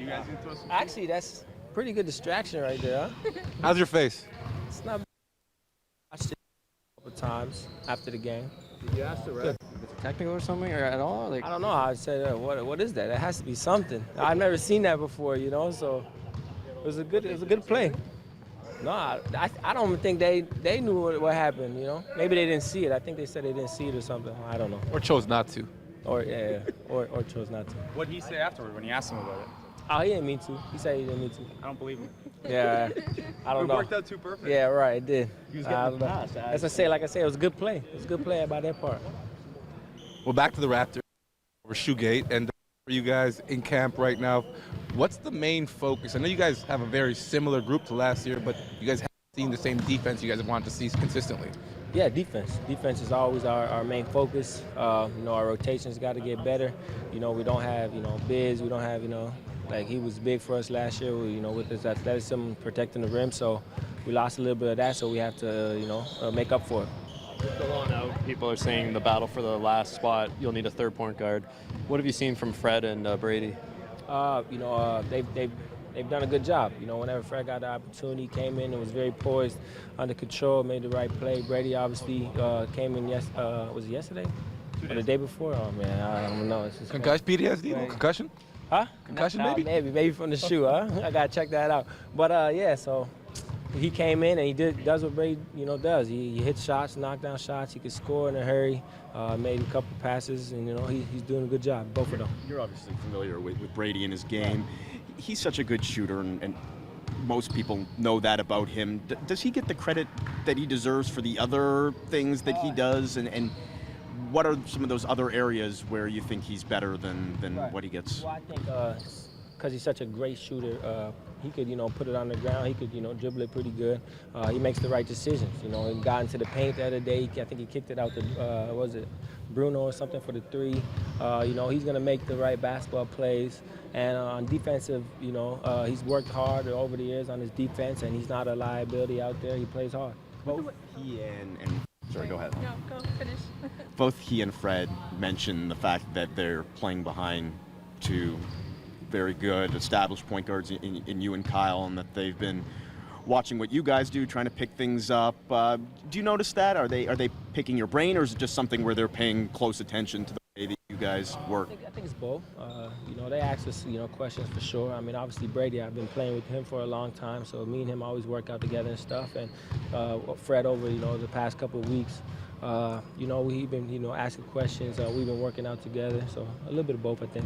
guys need to throw some? Actually, that's pretty good distraction right there. Huh? How's your face? It's not bad. I watched it a couple times after the game. Did you ask the ref? Is it technical or something, or at all? Like, I don't know. I said, what is that? It has to be something. I've never seen that before, so it was a good play. No, I don't think they knew what happened, Maybe they didn't see it. I think they said they didn't see it or something. I don't know. Or chose not to? Or chose not to. What did he say afterward when you asked him about it? Oh, he didn't mean to. He said he didn't mean to. I don't believe him. Yeah, I don't know. It worked out too perfect. Yeah, right, it did. He was getting the pass. As I say, it was a good play. It was a good play by their part. Well, back to the Raptors over Shoegate, and for you guys in camp right now, what's the main focus? I know you guys have a very similar group to last year, but you guys haven't seen the same defense you guys have wanted to see consistently. Yeah, defense. Defense is always our main focus. Our rotations got to get better. We don't have, bigs. We don't have, he was big for us last year, with his athleticism, protecting the rim. So we lost a little bit of that, so we have to, make up for it. go on out, people are saying the battle for the last spot, you'll need a third point guard. What have you seen from Fred and Brady? They've done a good job. Whenever Fred got the opportunity, came in and was very poised, under control, made the right play. Brady obviously came in, was it yesterday? Or the day before? Oh, man, I don't know. It's just Concussion, PTSD, right. Concussion? Huh? Concussion, Maybe from the shoe, huh? I got to check that out. But, so he came in and he does what Brady, does. He hits shots, knock down shots. He can score in a hurry. Made a couple passes, and he's doing a good job, both of them. You're obviously familiar with Brady and his game. He's such a good shooter, and most people know that about him. Does he get the credit that he deserves for the other things that he does? And what are some of those other areas where you think he's better than what he gets? Well, I think because he's such a great shooter, he could, put it on the ground. He could, dribble it pretty good. He makes the right decisions. He got into the paint the other day. I think he kicked it out to, Bruno or something for the three. He's going to make the right basketball plays. And on defensive, he's worked hard over the years on his defense, and he's not a liability out there. He plays hard. Both he and sorry, go ahead. No, go finish. Both he and Fred mentioned the fact that they're playing behind two very good established point guards in you and Kyle, and that they've been watching what you guys do, trying to pick things up. Do you notice that? Are they picking your brain, or is it just something where they're paying close attention to the way that you guys work? I think it's both. They ask us, questions for sure. I mean, obviously Brady, I've been playing with him for a long time, so me and him always work out together and stuff. And Fred over, the past couple of weeks, we've been, asking questions. We've been working out together, so a little bit of both, I think.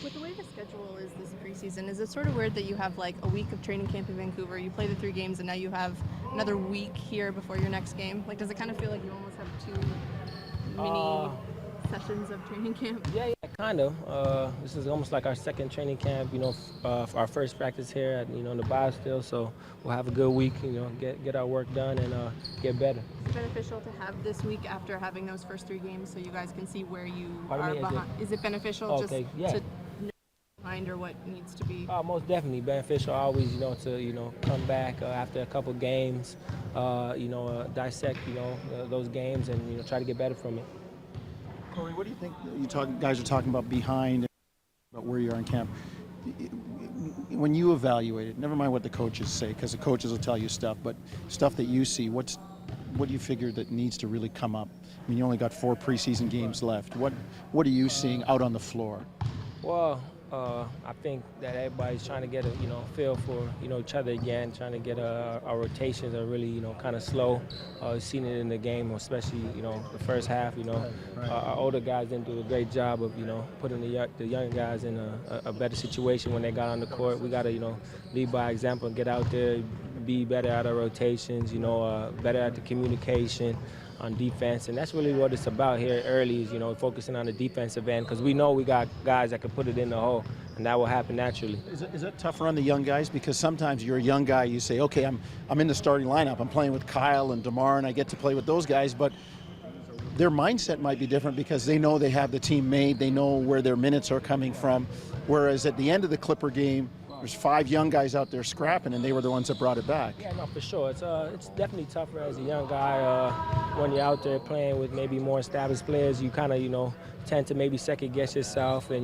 With the way the schedule is this preseason, is it sort of weird that you have like a week of training camp in Vancouver, you play the 3 games, and now you have another week here before your next game? Like, does it kind of feel like you almost have 2 mini sessions of training camp? Yeah, kind of. This is almost like our second training camp, for our first practice here at, the bio still, so we'll have a good week, get our work done and get better. Is it beneficial to have this week after having those first 3 games so you guys can see where you Pardon are me, behind? Is it beneficial to know behind or what needs to be? Most definitely beneficial always, to, come back after a couple games, dissect, those games and, try to get better from it. Cory, what do you think guys are talking about behind, about where you are in camp? When you evaluate it, never mind what the coaches say, because the coaches will tell you stuff, but stuff that you see, what do you figure that needs to really come up? I mean, you only got 4 preseason games left. What are you seeing out on the floor? Well, I think that everybody's trying to get a feel for each other again, trying to get our rotations are really kind of slow. We've seen it in the game, especially the first half. Our older guys didn't do a great job of putting the young guys in a better situation when they got on the court. We got to lead by example and get out there, be better at our rotations, better at the communication on defense, and that's really what it's about here early is, focusing on the defensive end, because we know we got guys that can put it in the hole, and that will happen naturally. Is it tougher on the young guys? Because sometimes you're a young guy, you say, okay, I'm in the starting lineup, I'm playing with Kyle and DeMar, and I get to play with those guys, but their mindset might be different because they know they have the team made, they know where their minutes are coming from, whereas at the end of the Clipper game, there's 5 young guys out there scrapping, and they were the ones that brought it back. Yeah, no, for sure. It's definitely tougher as a young guy when you're out there playing with maybe more established players. You kind of, tend to maybe second guess yourself and,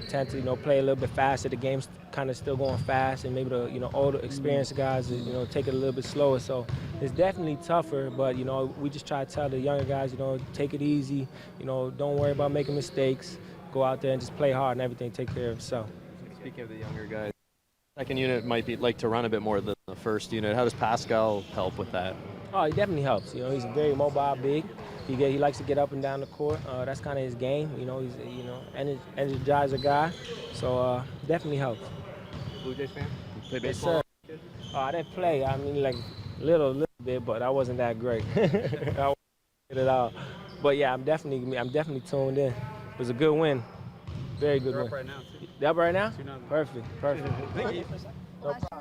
tend to, play a little bit faster. The game's kind of still going fast, and maybe the, older experienced guys, take it a little bit slower. So it's definitely tougher, but, we just try to tell the younger guys, take it easy, don't worry about making mistakes. Go out there and just play hard and everything take care of itself. Speaking of the younger guys, second unit might be like to run a bit more than the first unit. How does Pascal help with that? Oh, he definitely helps. He's a very mobile big. He likes to get up and down the court. That's kind of his game. He's energizer guy. So definitely helps. Blue Jays fan? You play Yes, baseball? sir. I didn't play. I mean, like little bit, but I wasn't that great. I wasn't good at all. But yeah, I'm definitely tuned in. It was a good win. Very good They're win. up right now, too. They're up right now? 2-0. Perfect. Thank you. No problem.